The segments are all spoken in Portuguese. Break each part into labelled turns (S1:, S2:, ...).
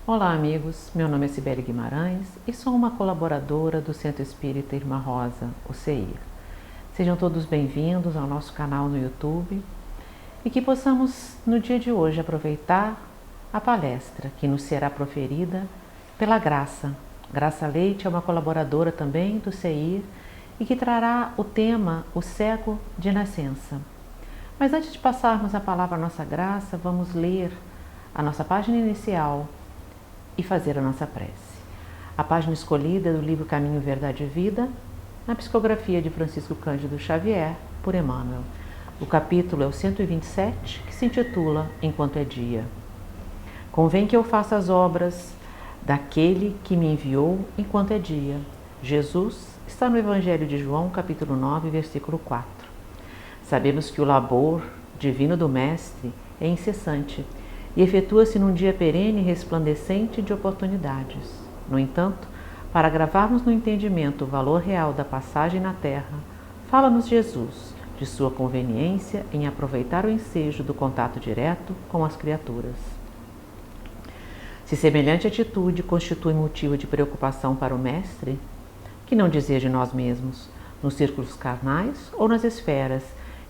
S1: Olá amigos, meu nome é Cibele Guimarães e sou uma colaboradora do Centro Espírita Irmã Rosa, o CEIR. Sejam todos bem-vindos ao nosso canal no YouTube e que possamos no dia de hoje aproveitar a palestra que nos será proferida pela Graça. Graça Leite é uma colaboradora também do CEIR e que trará o tema O Cego de Nascença. Mas antes de passarmos a palavra à nossa Graça, vamos ler a nossa página inicial e fazer a nossa prece. A página escolhida é do livro Caminho, Verdade e Vida, na psicografia de Francisco Cândido Xavier, por Emmanuel. O capítulo é o 127, que se intitula Enquanto é Dia. Convém que eu faça as obras daquele que me enviou enquanto é dia. Jesus está no Evangelho de João, capítulo 9, versículo 4. Sabemos que o labor divino do Mestre é incessante e efetua-se num dia perene e resplandecente de oportunidades. No entanto, para gravarmos no entendimento o valor real da passagem na terra, fala-nos Jesus de sua conveniência em aproveitar o ensejo do contato direto com as criaturas. Se semelhante atitude constitui motivo de preocupação para o Mestre, que não dizer de nós mesmos, nos círculos carnais ou nas esferas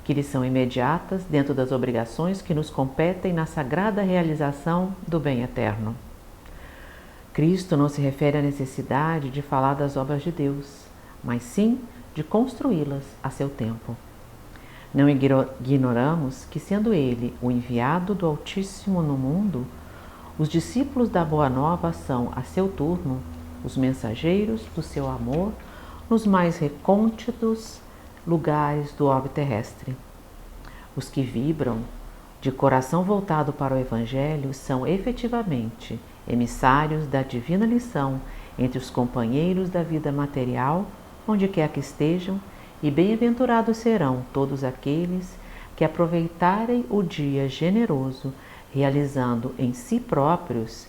S1: que lhe são imediatas dentro das obrigações que nos competem na sagrada realização do bem eterno. Cristo não se refere à necessidade de falar das obras de Deus, mas sim de construí-las a seu tempo. Não ignoramos que, sendo Ele o enviado do Altíssimo no mundo, os discípulos da Boa Nova são, a seu turno, os mensageiros do seu amor nos mais recônditos lugares do orbe terrestre. Os que vibram de coração voltado para o Evangelho são efetivamente emissários da divina lição entre os companheiros da vida material, onde quer que estejam, e bem-aventurados serão todos aqueles que aproveitarem o dia generoso, realizando em si próprios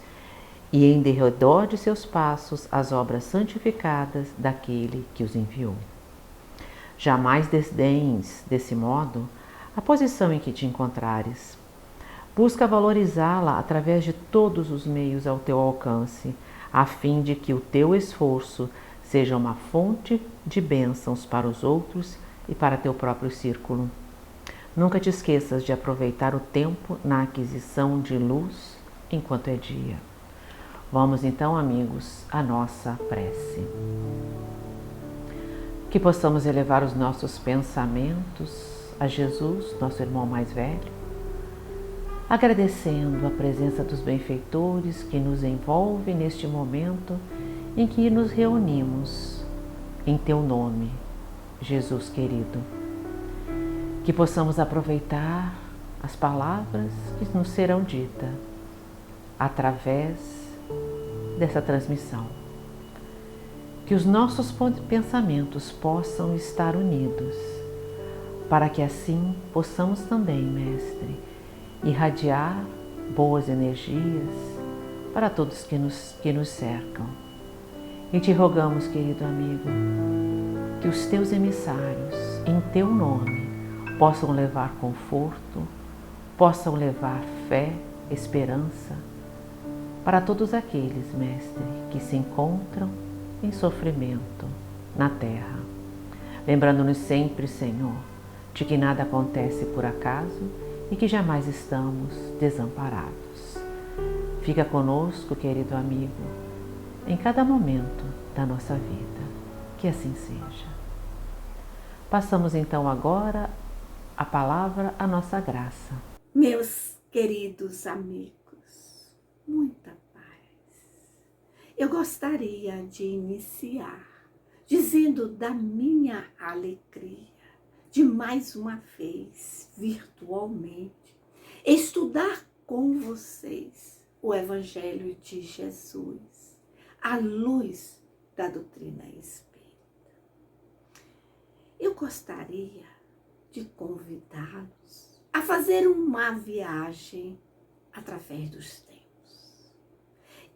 S1: e em derredor de seus passos as obras santificadas daquele que os enviou. Jamais desdenhes, desse modo, a posição em que te encontrares. Busca valorizá-la através de todos os meios ao teu alcance, a fim de que o teu esforço seja uma fonte de bênçãos para os outros e para teu próprio círculo. Nunca te esqueças de aproveitar o tempo na aquisição de luz enquanto é dia. Vamos então, amigos, à nossa prece. Que possamos elevar os nossos pensamentos a Jesus, nosso irmão mais velho, agradecendo a presença dos benfeitores que nos envolve neste momento em que nos reunimos em Teu nome, Jesus querido. Que possamos aproveitar as palavras que nos serão ditas através dessa transmissão. Que os nossos pensamentos possam estar unidos, para que assim possamos também, Mestre, irradiar boas energias para todos que nos cercam. E te rogamos, querido amigo, que os teus emissários, em teu nome, possam levar conforto, possam levar fé, esperança, para todos aqueles, Mestre, que se encontram em sofrimento na terra. Lembrando-nos sempre, Senhor, de que nada acontece por acaso e que jamais estamos desamparados. Fica conosco, querido amigo, em cada momento da nossa vida. Que assim seja. Passamos então agora a palavra à nossa Graça.
S2: Meus queridos amigos, muita paz. Eu gostaria de iniciar dizendo da minha alegria de mais uma vez, virtualmente, estudar com vocês o Evangelho de Jesus, à luz da doutrina espírita. Eu gostaria de convidá-los a fazer uma viagem através dos tempos.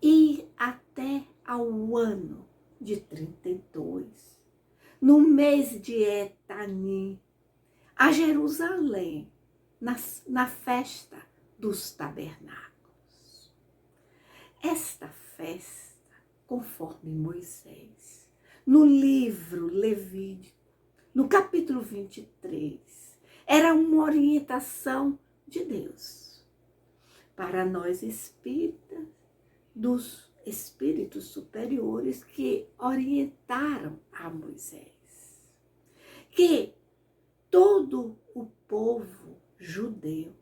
S2: Ir até ao ano de 32, no mês de Etani, a Jerusalém, na festa dos tabernáculos. Esta conforme Moisés. No livro Levítico, no capítulo 23, era uma orientação de Deus para nós espíritas, dos espíritos superiores que orientaram a Moisés, que todo o povo judeu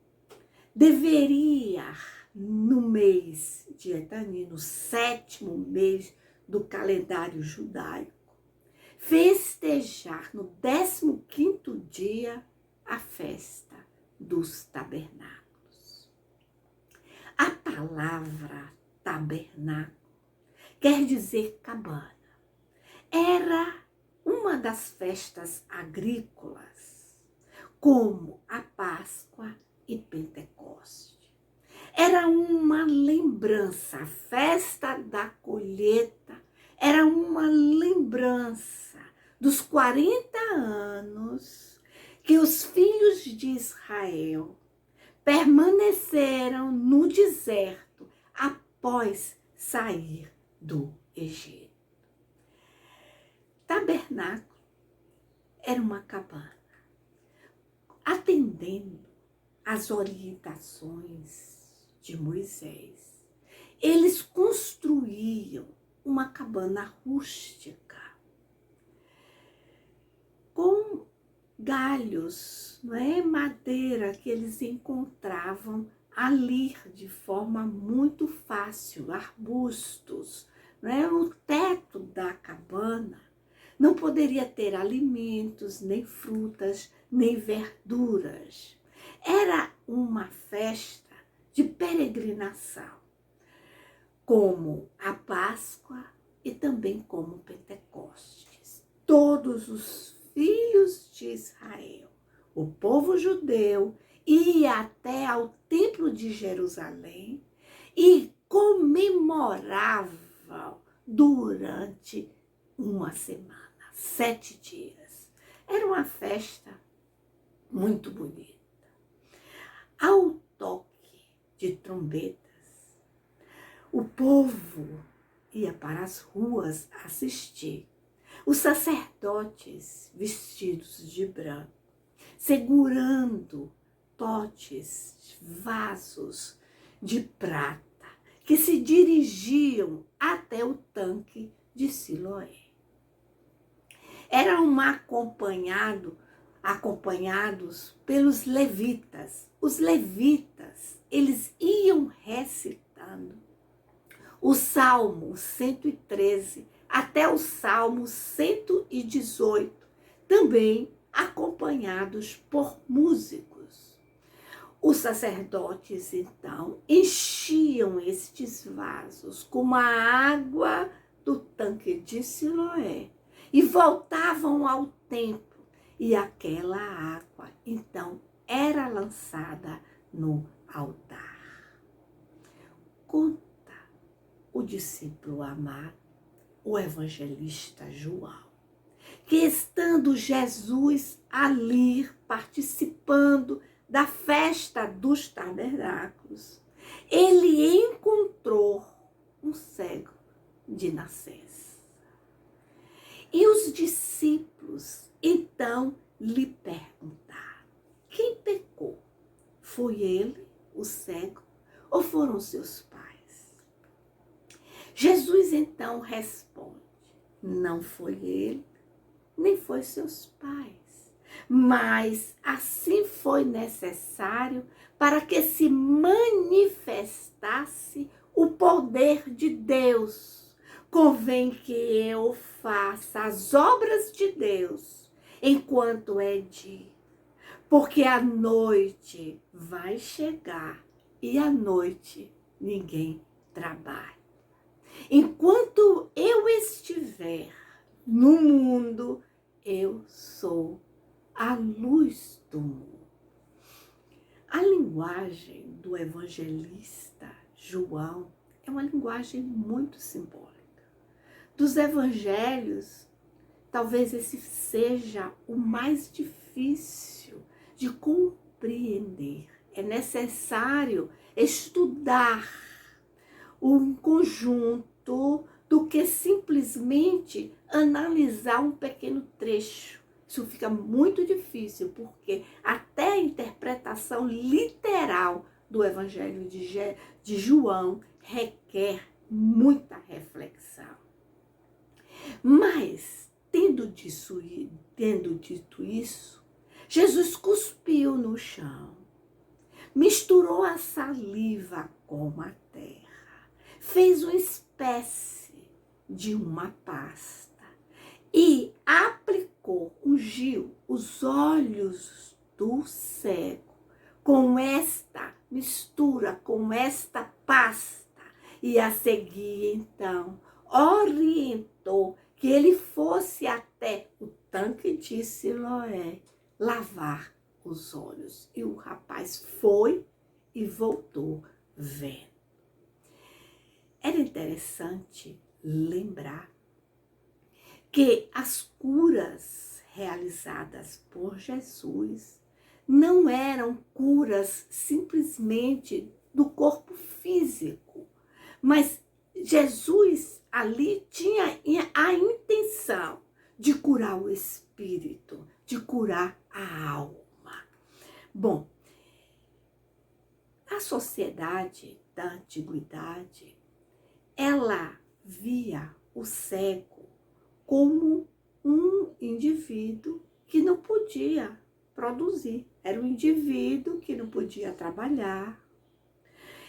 S2: deveria, no mês de Etani, no 7º mês do calendário judaico, festejar no 15º dia a festa dos tabernáculos. A palavra tabernáculo quer dizer cabana. Era uma das festas agrícolas, como a Páscoa e Pentecoste. Era uma lembrança, a festa da colheita era uma lembrança dos 40 anos que os filhos de Israel permaneceram no deserto após sair do Egito. Tabernáculo era uma cabana, atendendo às orientações de Moisés. Eles construíam uma cabana rústica com galhos, não é, madeira que eles encontravam ali de forma muito fácil, arbustos, não é? O teto da cabana não poderia ter alimentos, nem frutas, nem verduras. Era uma festa de peregrinação, como a Páscoa e também como Pentecostes. Todos os filhos de Israel, o povo judeu, ia até ao Templo de Jerusalém e comemoravam durante uma semana, 7 dias. Era uma festa muito bonita. Ao toque de trombetas, o povo ia para as ruas assistir. Os sacerdotes vestidos de branco, segurando potes, vasos de prata, que se dirigiam até o tanque de Siloé. Eram acompanhados pelos levitas. Os levitas, eles iam recitando o Salmo 113 até o Salmo 118, também acompanhados por músicos. Os sacerdotes, então, enchiam estes vasos com a água do tanque de Siloé e voltavam ao templo, e aquela água, então, era lançada no altar. Conta o discípulo amado, o evangelista João, que estando Jesus ali participando da festa dos tabernáculos, ele encontrou um cego de nascença. E os discípulos então lhe perguntaram: quem pecou? Foi ele, o cego, ou foram seus pais? Jesus então responde: não foi ele, nem foi seus pais, mas assim foi necessário para que se manifestasse o poder de Deus. Convém que eu faça as obras de Deus enquanto é dia, porque a noite vai chegar e à noite ninguém trabalha. Enquanto eu estiver no mundo, eu sou a luz do mundo. A linguagem do evangelista João é uma linguagem muito simbólica. Dos evangelhos, talvez esse seja o mais difícil de compreender. É necessário estudar um conjunto do que simplesmente analisar um pequeno trecho. Isso fica muito difícil, porque até a interpretação literal do Evangelho de João requer muita reflexão. Mas, tendo dito isso, Jesus cuspiu no chão, misturou a saliva com a terra, fez uma espécie de uma pasta e aplicou, ungiu os olhos do cego com esta mistura, com esta pasta, e a seguir, então, orientou que ele fosse até o tanque de Siloé lavar os olhos. E o rapaz foi e voltou vendo. Era interessante lembrar que as curas realizadas por Jesus não eram curas simplesmente do corpo físico, mas Jesus ali tinha a intenção de curar o espírito, de curar a alma. Bom, a sociedade da antiguidade, ela via o cego como um indivíduo que não podia produzir. Era um indivíduo que não podia trabalhar,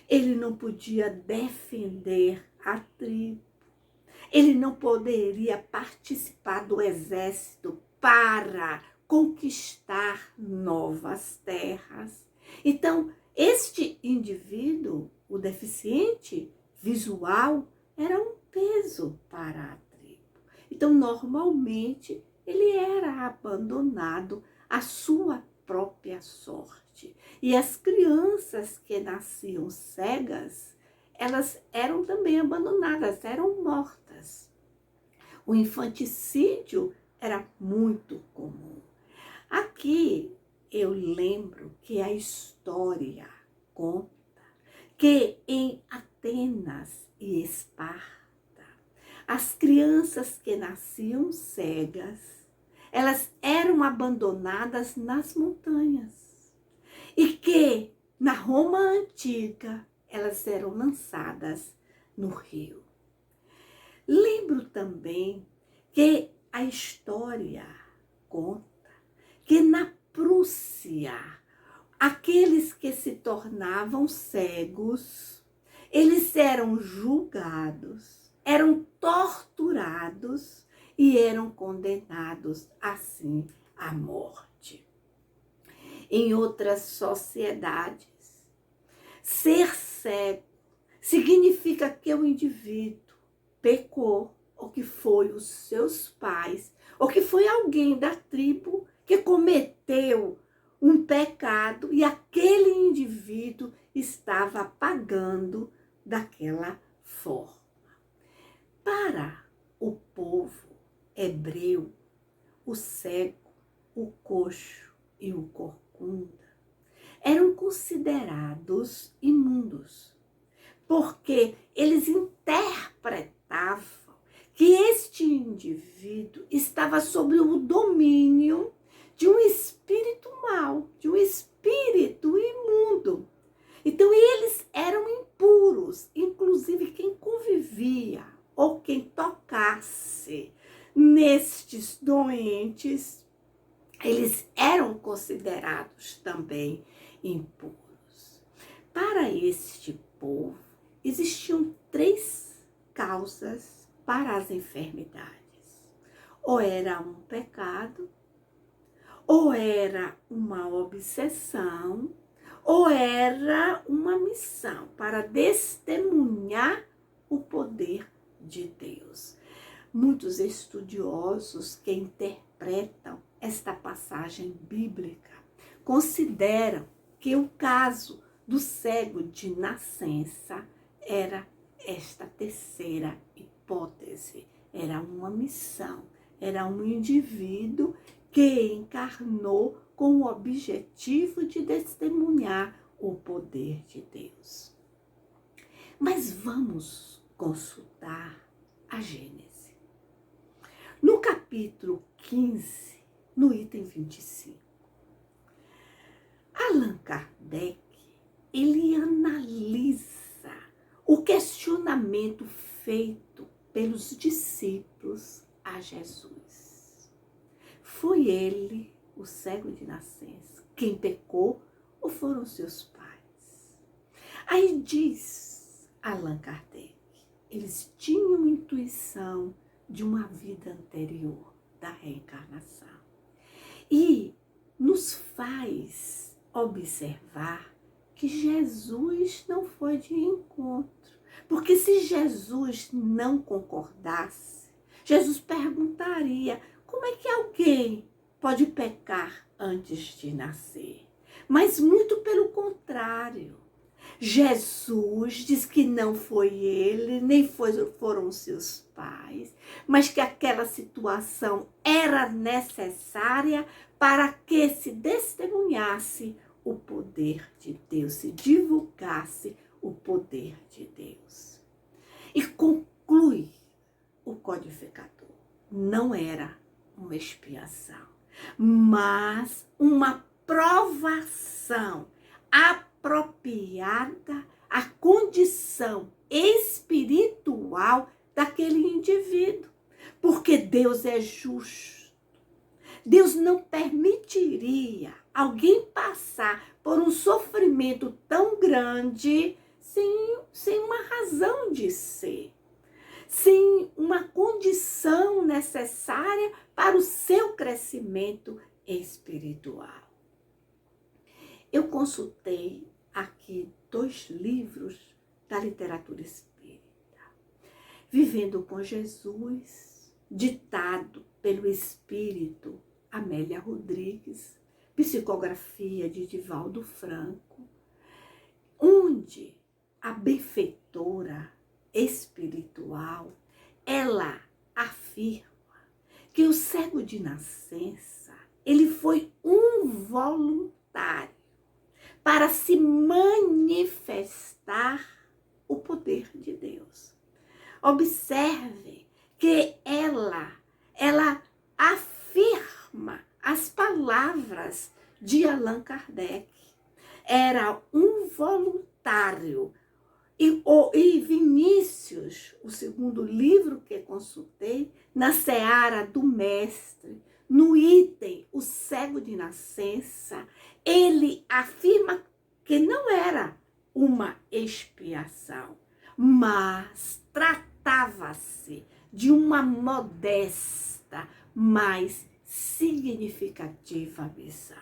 S2: ele não podia defender a tribo, ele não poderia participar do exército para conquistar novas terras. Então, este indivíduo, o deficiente visual, era um peso para a tribo. Então, normalmente, ele era abandonado à sua própria sorte. E as crianças que nasciam cegas, elas eram também abandonadas, eram mortas. O infanticídio era muito comum. Aqui eu lembro que a história conta que em Atenas e Esparta, as crianças que nasciam cegas, elas eram abandonadas nas montanhas. E que na Roma antiga elas eram lançadas no rio. Lembro também que a história conta que na Prússia, aqueles que se tornavam cegos, eles eram julgados, eram torturados e eram condenados assim à morte. Em outras sociedades, ser cego significa que o indivíduo pecou, ou que foi os seus pais, ou que foi alguém da tribo que cometeu um pecado e aquele indivíduo estava pagando daquela forma. Para o povo hebreu, o cego, o coxo e o corcunda eram considerados imundos, porque eles interpretavam que este indivíduo estava sob o domínio de um espírito mau, de um espírito imundo. Então eles eram impuros, inclusive quem convivia ou quem tocasse nestes doentes, eles eram considerados também impuros. Para este povo, existiam 3 causas para as enfermidades. Ou era um pecado, ou era uma obsessão, ou era uma missão para testemunhar o poder de Deus. Muitos estudiosos que interpretam esta passagem bíblica consideram que o caso do cego de nascença era esta terceira hipótese. Era uma missão, era um indivíduo que encarnou com o objetivo de testemunhar o poder de Deus. Mas vamos consultar a Gênese. No capítulo 15, no item 25, Allan Kardec, ele analisa o questionamento feito pelos discípulos a Jesus. Foi ele, o cego de nascença, quem pecou ou foram seus pais? Aí diz Allan Kardec, eles tinham intuição de uma vida anterior, da reencarnação. E nos faz observar que Jesus não foi de encontro. Porque se Jesus não concordasse, Jesus perguntaria: como é que alguém pode pecar antes de nascer? Mas muito pelo contrário. Jesus diz que não foi ele, nem foram seus pais, mas que aquela situação era necessária para que se testemunhasse o poder de Deus, se divulgasse o poder de Deus. E conclui o codificador. Não era uma expiação, mas uma provação apropriada à condição espiritual daquele indivíduo. Porque Deus é justo. Deus não permitiria alguém passar por um sofrimento tão grande sem uma razão de ser, sem uma condição necessária para o seu crescimento espiritual. Eu consultei aqui 2 livros da literatura espírita. Vivendo com Jesus, ditado pelo espírito Amélia Rodrigues, psicografia de Divaldo Franco, onde a benfeitora espiritual, ela afirma que o cego de nascença, ele foi um voluntário para se manifestar o poder de Deus. Observe que ela afirma as palavras de Allan Kardec. Era um voluntário. E Vinícius, o segundo livro que consultei, na seara do mestre, no item O Cego de Nascença, ele afirma que não era uma expiação, mas tratava-se de uma modesta, mas significativa missão.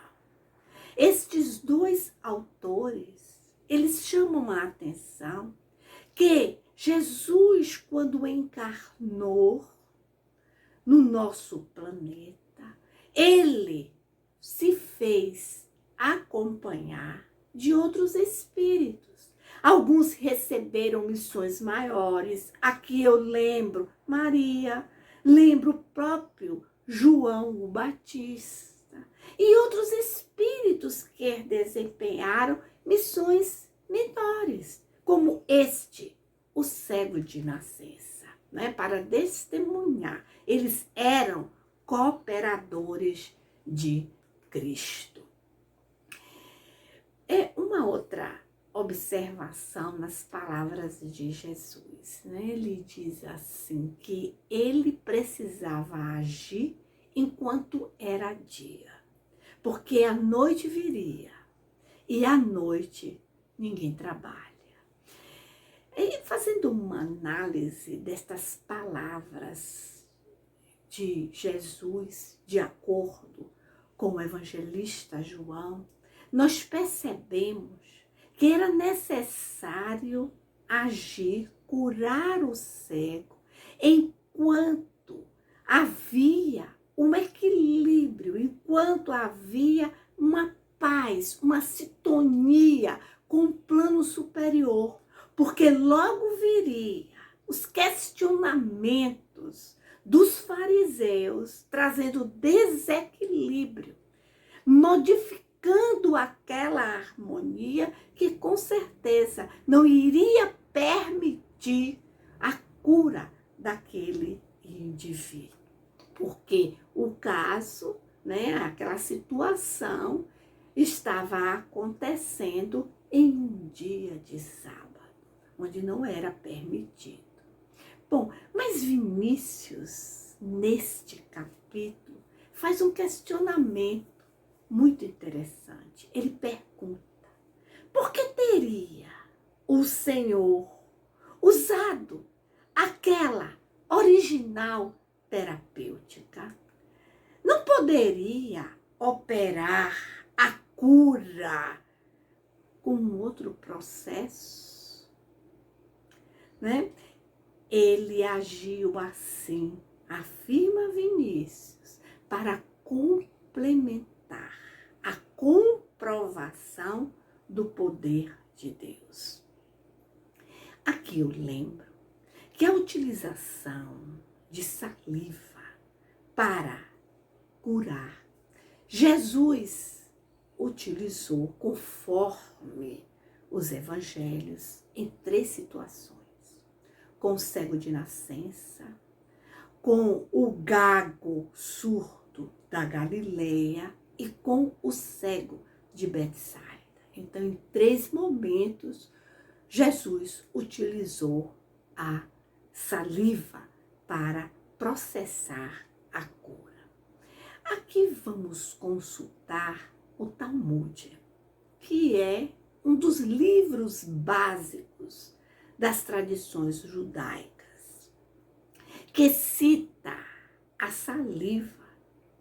S2: Estes 2 autores, eles chamam a atenção que Jesus, quando encarnou no nosso planeta, ele se fez acompanhar de outros espíritos. Alguns receberam missões maiores. Aqui eu lembro Maria, lembro o próprio João o Batista e outros espíritos que desempenharam missões menores, como este, o cego de nascença, né? Para testemunhar. Eles eram cooperadores de Cristo. É uma outra observação nas palavras de Jesus, né? Ele diz assim que ele precisava agir enquanto era dia, porque a noite viria e à noite ninguém trabalha. E fazendo uma análise destas palavras de Jesus, de acordo com o evangelista João, nós percebemos que era necessário agir, curar o cego, enquanto havia um equilíbrio, enquanto havia uma paz, uma sintonia com o plano superior, porque logo viria os questionamentos dos fariseus, trazendo desequilíbrio, modificando aquela harmonia que com certeza não iria permitir a cura daquele indivíduo. Porque o caso, né, aquela situação estava acontecendo em um dia de sábado, onde não era permitido. Bom, mas Vinícius, neste capítulo, faz um questionamento muito interessante. Ele pergunta: por que teria o Senhor usado aquela original terapêutica? Não poderia operar a cura com um outro processo, né? Ele agiu assim, afirma Vinícius, para complementar a comprovação do poder de Deus. Aqui eu lembro que a utilização de saliva para curar, Jesus utilizou conforme os evangelhos em 3 situações: com o cego de nascença, com o gago surdo da Galileia e com o cego de Betsaida. Então, em 3 momentos, Jesus utilizou a saliva para processar a cura. Aqui vamos consultar o Talmud, que é um dos livros básicos das tradições judaicas, que cita a saliva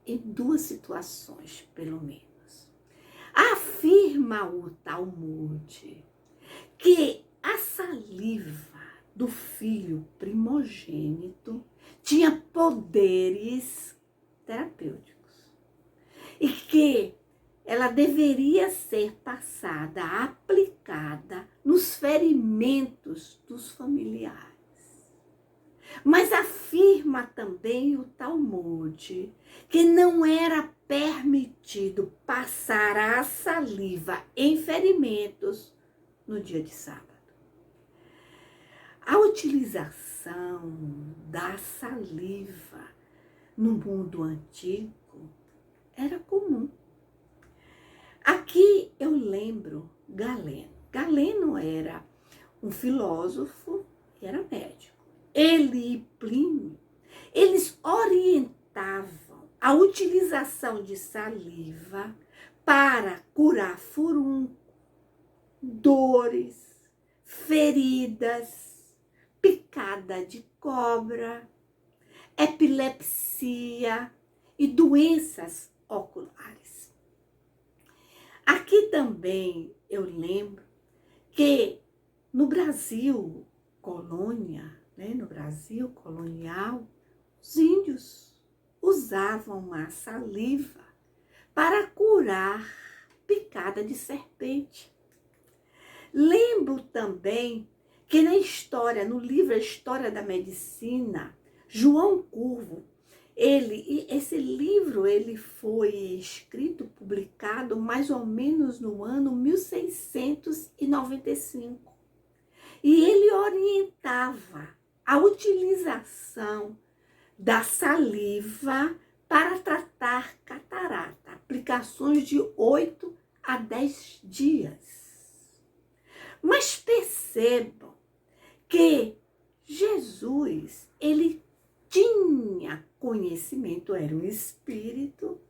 S2: em 2 situações, pelo menos. Afirma o Talmud que a saliva do filho primogênito tinha poderes terapêuticos e que ela deveria ser passada, aplicada nos ferimentos dos familiares. Mas afirma também o Talmud que não era permitido passar a saliva em ferimentos no dia de sábado. A utilização da saliva no mundo antigo era comum. Aqui eu lembro Galeno. Galeno era um filósofo e era médico. Ele e Plínio, eles orientavam a utilização de saliva para curar furúnculo, dores, feridas, picada de cobra, epilepsia e doenças oculares. Aqui também eu lembro que no Brasil colônia, no Brasil colonial, os índios usavam a saliva para curar picada de serpente. Lembro também que na história, no livro A História da Medicina, João Curvo, esse livro foi escrito, publicado mais ou menos no ano 1695. E ele orientava a utilização da saliva para tratar catarata, aplicações de 8 a 10 dias. Mas percebam que Jesus, ele tinha conhecimento, era um espírito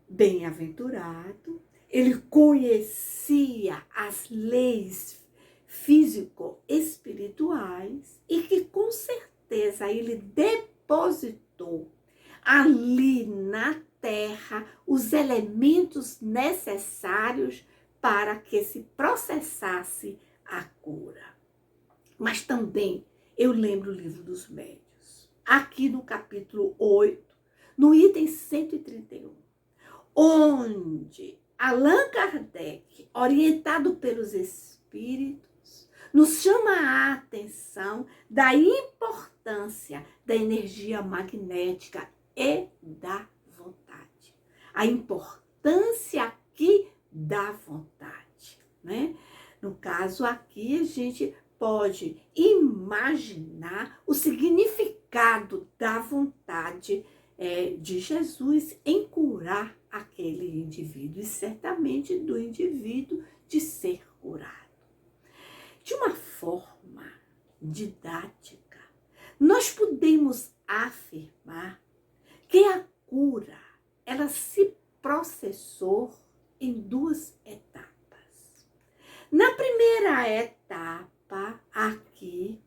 S2: bem-aventurado, ele conhecia as leis físico-espirituais e que com certeza ele depositou ali na terra os elementos necessários para que se processasse a cura. Mas também eu lembro o Livro dos Médiuns, aqui no capítulo 8, no item 131, onde Allan Kardec, orientado pelos espíritos, nos chama a atenção da importância da energia magnética e da vontade. A importância aqui da vontade, né? No caso aqui, a gente pode imaginar o significado da vontade de Jesus em curar aquele indivíduo e certamente do indivíduo de ser curado. De uma forma didática, nós podemos afirmar que a cura, ela se processou em 2 etapas. Na primeira etapa, aqui,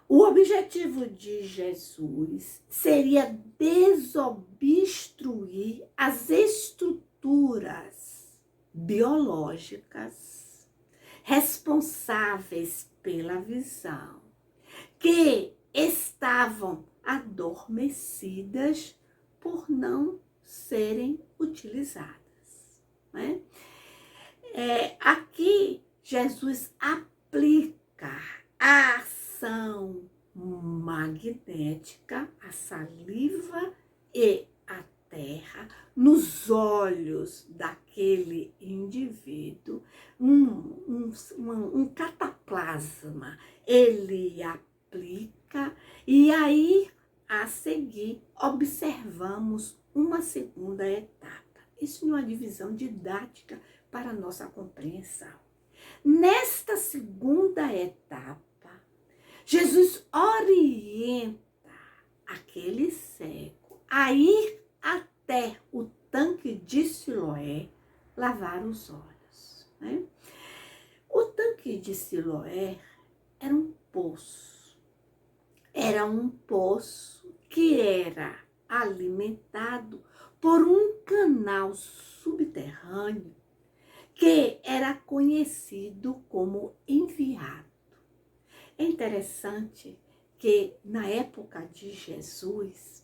S2: o objetivo de Jesus seria desobstruir as estruturas biológicas responsáveis pela visão, que estavam adormecidas por não serem utilizadas, né? Aqui, Jesus aplica a ação magnética, a saliva e a terra, nos olhos daquele indivíduo, um cataplasma. Ele aplica e aí, a seguir, observamos uma segunda etapa. Isso não é uma divisão didática para a nossa compreensão. Nesta segunda etapa, Jesus orienta aquele cego a ir até o tanque de Siloé lavar os olhos, né? O tanque de Siloé era um poço. Era um poço que era alimentado por um canal subterrâneo que era conhecido como enviado. É interessante que na época de Jesus,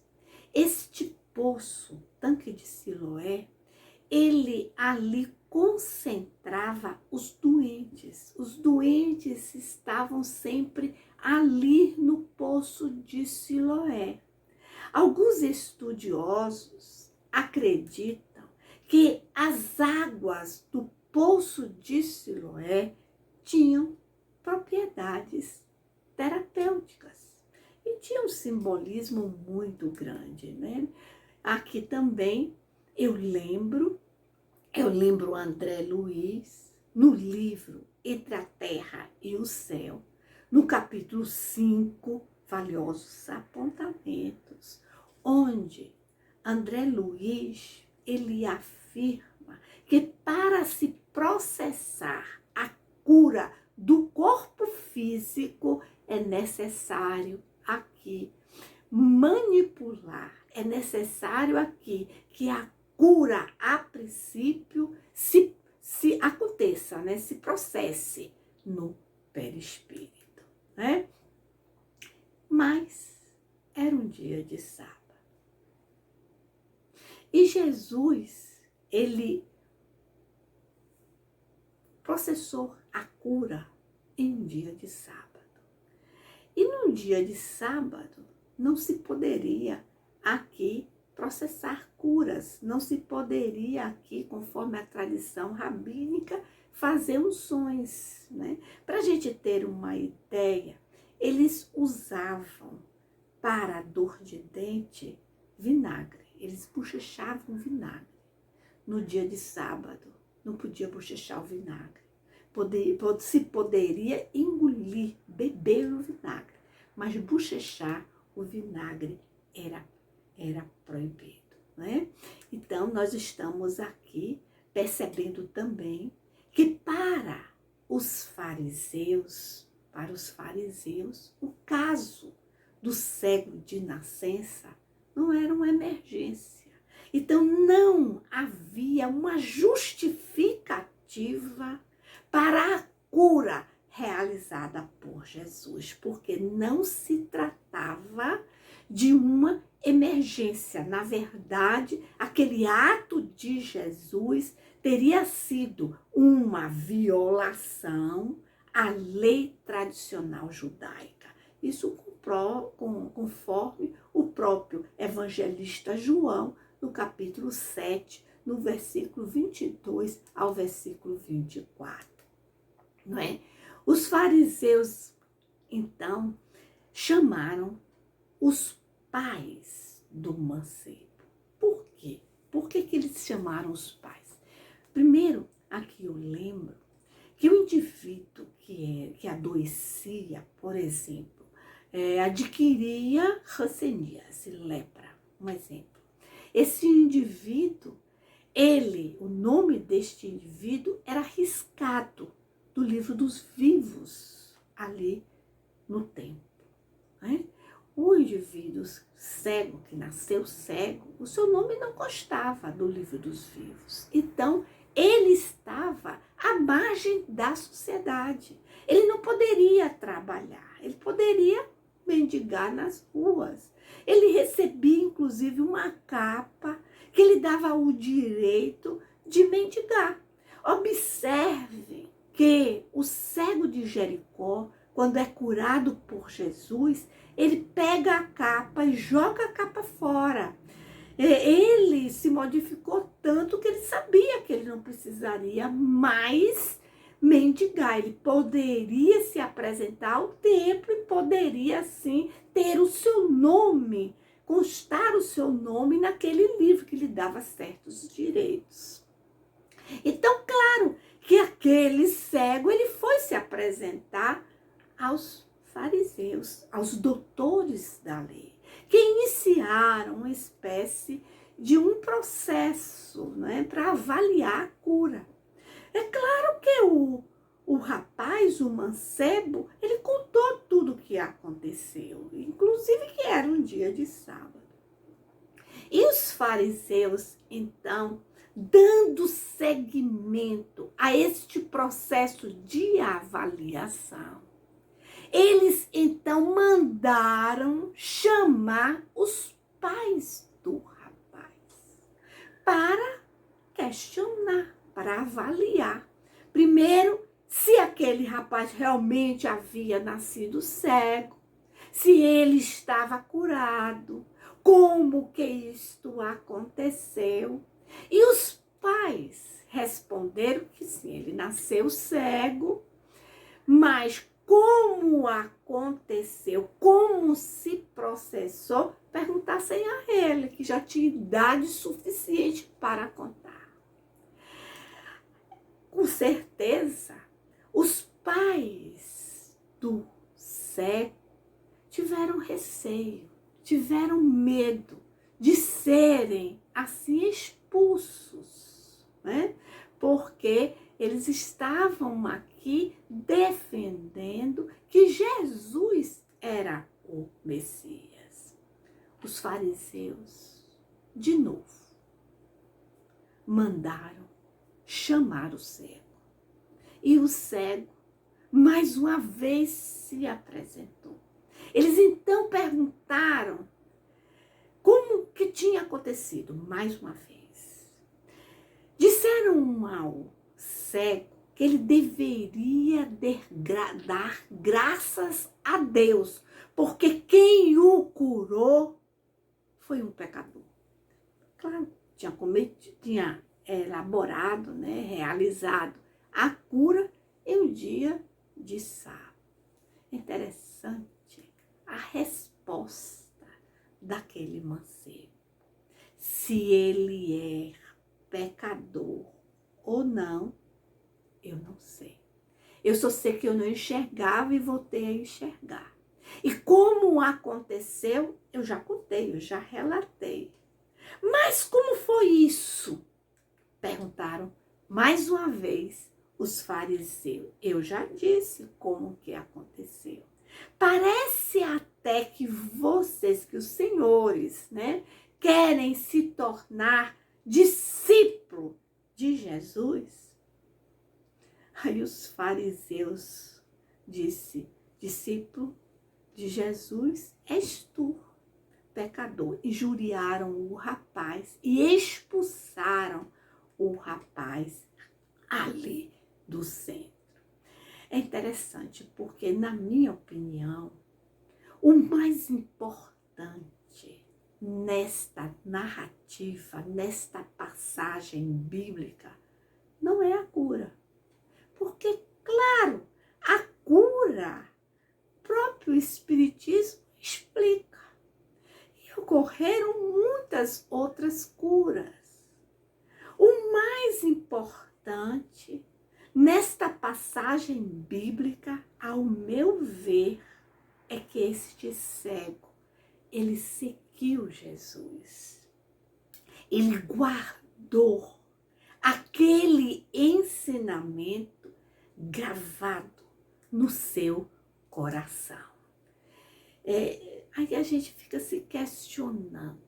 S2: este poço, tanque de Siloé, ele ali concentrava os doentes. Os doentes estavam sempre ali no poço de Siloé. Alguns estudiosos acreditam que as águas do poço de Siloé tinham propriedades terapêuticas e tinha um simbolismo muito grande, né? Aqui também eu lembro André Luiz, no livro Entre a Terra e o Céu, no capítulo 5, Valiosos Apontamentos, onde André Luiz, ele afirma que para se processar a cura do corpo físico é necessário aqui manipular, é necessário aqui que a cura, a princípio, se aconteça, né? Se processe no perispírito, né? Mas era um dia de sábado. E Jesus, ele processou a cura em um dia de sábado. E num dia de sábado, não se poderia aqui processar curas, não se poderia aqui, conforme a tradição rabínica, fazer unções, né? Para a gente ter uma ideia, eles usavam para a dor de dente vinagre, eles bochechavam vinagre. No dia de sábado, não podia bochechar o vinagre. Se poderia engolir, beber o vinagre, mas bochechar o vinagre era proibido, né? Então, nós estamos aqui percebendo também que para os fariseus, o caso do cego de nascença não era uma emergência. Então, não havia uma justificativa para a cura realizada por Jesus, porque não se tratava de uma emergência. Na verdade, aquele ato de Jesus teria sido uma violação à lei tradicional judaica. Isso conforme o próprio evangelista João, no capítulo 7, no versículo 22 ao versículo 24. Não é? Os fariseus, então, chamaram os pais do mancebo. Por quê? Por que eles chamaram os pais? Primeiro, aqui eu lembro que o indivíduo que adoecia, por exemplo, adquiria hanseníase, lepra, um exemplo. Esse indivíduo, o nome deste indivíduo era riscado do livro dos vivos, ali no templo. Né? O indivíduo cego, que nasceu cego, o seu nome não constava do livro dos vivos. Então, ele estava à margem da sociedade. Ele não poderia trabalhar, ele poderia mendigar nas ruas. Ele recebia, inclusive, uma capa que lhe dava o direito de mendigar. Observem que o cego de Jericó, quando é curado por Jesus, ele pega a capa e joga a capa fora. Ele se modificou tanto que ele sabia que ele não precisaria mais mendigar. Ele poderia se apresentar ao templo e poderia, assim, ter o seu nome, constar o seu nome naquele livro que lhe dava certos direitos. Então, claro que aquele cego, ele foi se apresentar aos fariseus, aos doutores da lei, que iniciaram uma espécie de um processo, né, para avaliar a cura. É claro que o rapaz, o mancebo, ele contou tudo o que aconteceu, inclusive que era um dia de sábado. E os fariseus, então, dando seguimento a este processo de avaliação, eles então mandaram chamar os pais do rapaz para questionar, para avaliar. Primeiro, se aquele rapaz realmente havia nascido cego, se ele estava curado, como que isto aconteceu. E os pais responderam que sim, ele nasceu cego, mas como aconteceu, como se processou, perguntassem a ele, que já tinha idade suficiente para contar. Com certeza, os pais do cego tiveram receio, tiveram medo de serem assim expulsos, né? Porque eles estavam aqui defendendo que Jesus era o Messias. Os fariseus, de novo, mandaram chamar o cego. E o cego, mais uma vez, se apresentou. Eles então perguntaram como que tinha acontecido, mais uma vez. Disseram ao cego que ele deveria dar graças a Deus, porque quem o curou foi um pecador. Claro, tinha elaborado, né, realizado a cura em um dia de sábado. Interessante a resposta daquele mancebo. Se ele é pecador ou não, eu não sei. Eu só sei que eu não enxergava e voltei a enxergar. E como aconteceu, eu já contei, eu já relatei. Mas como foi isso? Perguntaram mais uma vez os fariseus. Eu já disse como que aconteceu. Parece até que vocês, que os senhores, né, querem se tornar discípulo de Jesus. Aí os fariseus disse, discípulo de Jesus és tu, pecador. Injuriaram o rapaz e expulsaram o rapaz ali do centro. É interessante porque, na minha opinião, o mais importante nesta narrativa, nesta passagem bíblica, não é a cura. Porque, claro, a cura, o próprio Espiritismo explica. E ocorreram muitas outras curas. O mais importante nesta passagem bíblica, ao meu ver, é que este cego, ele seguiu Jesus. Ele guardou aquele ensinamento gravado no seu coração. Aí a gente fica se questionando,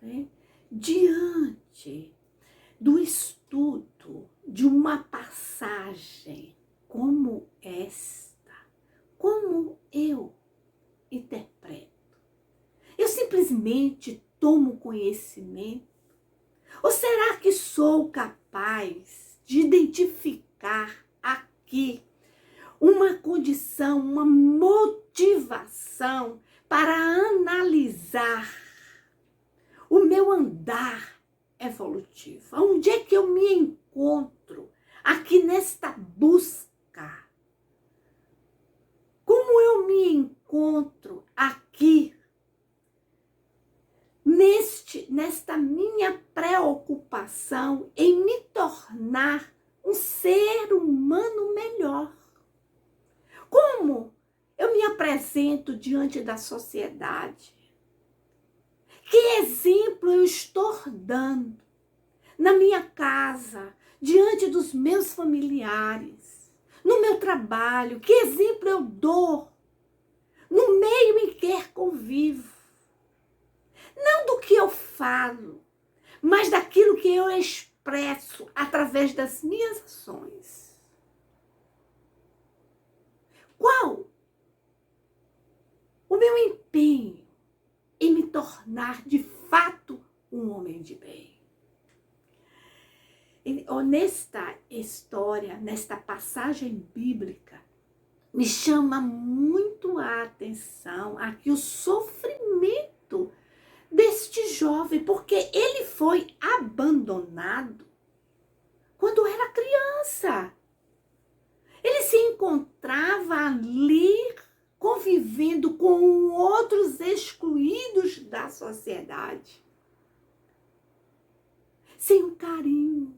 S2: né? Diante do estudo de uma passagem como esta, como eu interpreto? Eu simplesmente tomo conhecimento? Ou será que sou capaz de identificar aqui uma condição, uma motivação para analisar o meu andar evolutivo? Onde é que eu me encontro aqui nesta busca? Como eu me encontro aqui nesta minha preocupação em me tornar um ser humano melhor? Como eu me apresento diante da sociedade? Que exemplo eu estou dando na minha casa, diante dos meus familiares, no meu trabalho? Que exemplo eu dou no meio em que convivo? Não do que eu falo, mas daquilo que eu expresso através das minhas ações. Qual o meu empenho em me tornar de fato um homem de bem? Nesta história, nesta passagem bíblica, me chama muito a atenção aqui o sofrimento deste jovem, porque ele foi abandonado quando era criança. Ele se encontrava ali convivendo com outros excluídos da sociedade, sem o carinho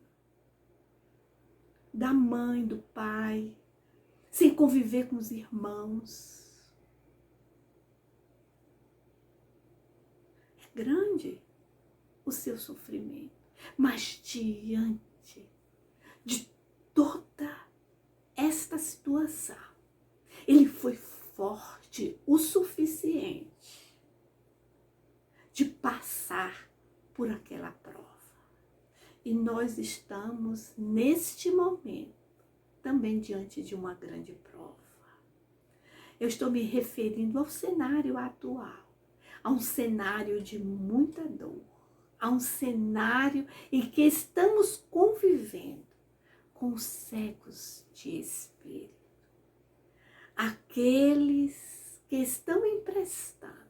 S2: da mãe, do pai, sem conviver com os irmãos. É grande o seu sofrimento, mas diante de toda esta situação, ele foi forte o suficiente de passar por aquela prova. E nós estamos, neste momento, também diante de uma grande prova. Eu estou me referindo ao cenário atual, a um cenário de muita dor, a um cenário em que estamos convivendo com os cegos de espírito. Aqueles que estão emprestando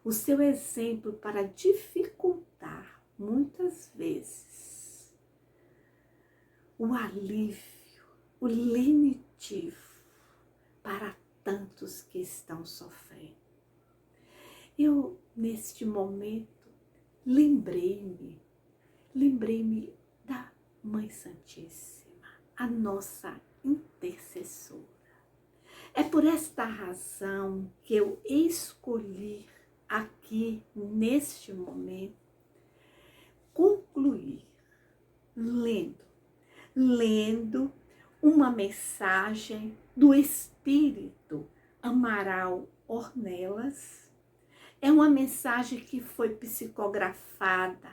S2: o seu exemplo para dificultar, muitas vezes, o alívio, o lenitivo para tantos que estão sofrendo. Eu, neste momento, lembrei-me da Mãe Santíssima, a nossa intercessora. É por esta razão que eu escolhi aqui, neste momento, concluir lendo uma mensagem do Espírito Amaral Ornelas. É uma mensagem que foi psicografada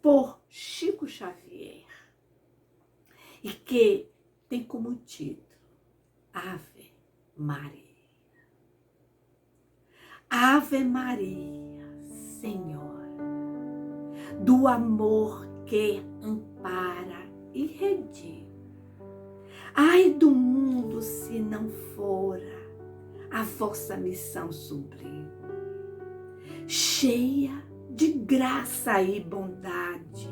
S2: por Chico Xavier e que tem como título Ave Maria. Ave Maria, Senhora, do amor que ampara e redime. Ai do mundo se não fora a vossa missão sublime, cheia de graça e bondade.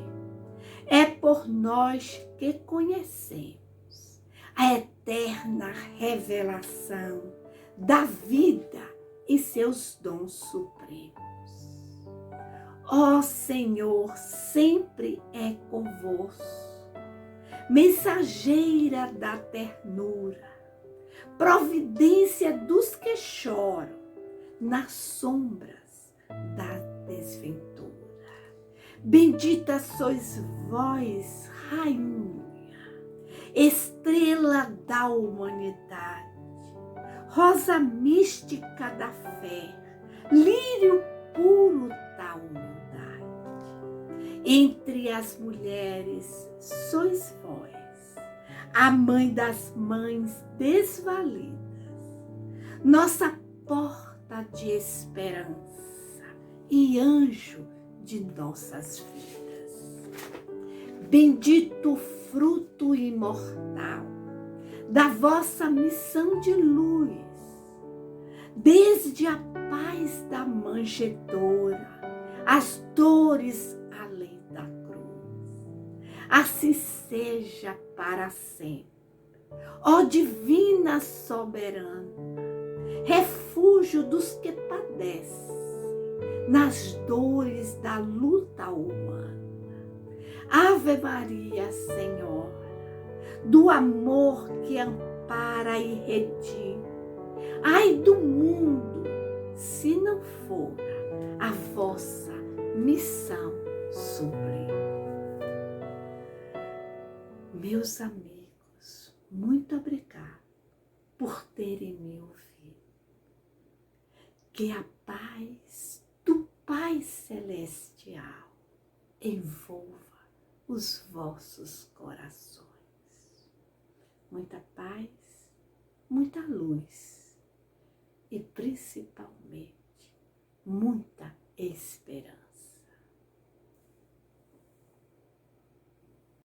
S2: É por nós que conhecemos a eterna revelação da vida e seus dons supremos. Ó Senhor, sempre é convosco, mensageira da ternura, providência dos que choram nas sombras da desventura. Bendita sois vós, Rainha, estrela da humanidade, rosa mística da fé, lírio puro da humildade. Entre as mulheres sois vós, a mãe das mães desvalidas, nossa porta de esperança e anjo de nossas vidas. Bendito o fruto imortal da vossa missão de luz, desde a paz da manjedoura, as dores além da cruz. Assim seja para sempre, ó divina soberana, refúgio dos que padecem nas dores da luta humana. Ave Maria, Senhora, do amor que ampara e redime. Ai do mundo, se não for a vossa missão sublime. Meus amigos, muito obrigado por terem me ouvido. Que a paz do Pai Celestial envolva os vossos corações. Muita paz, muita luz e principalmente muita esperança.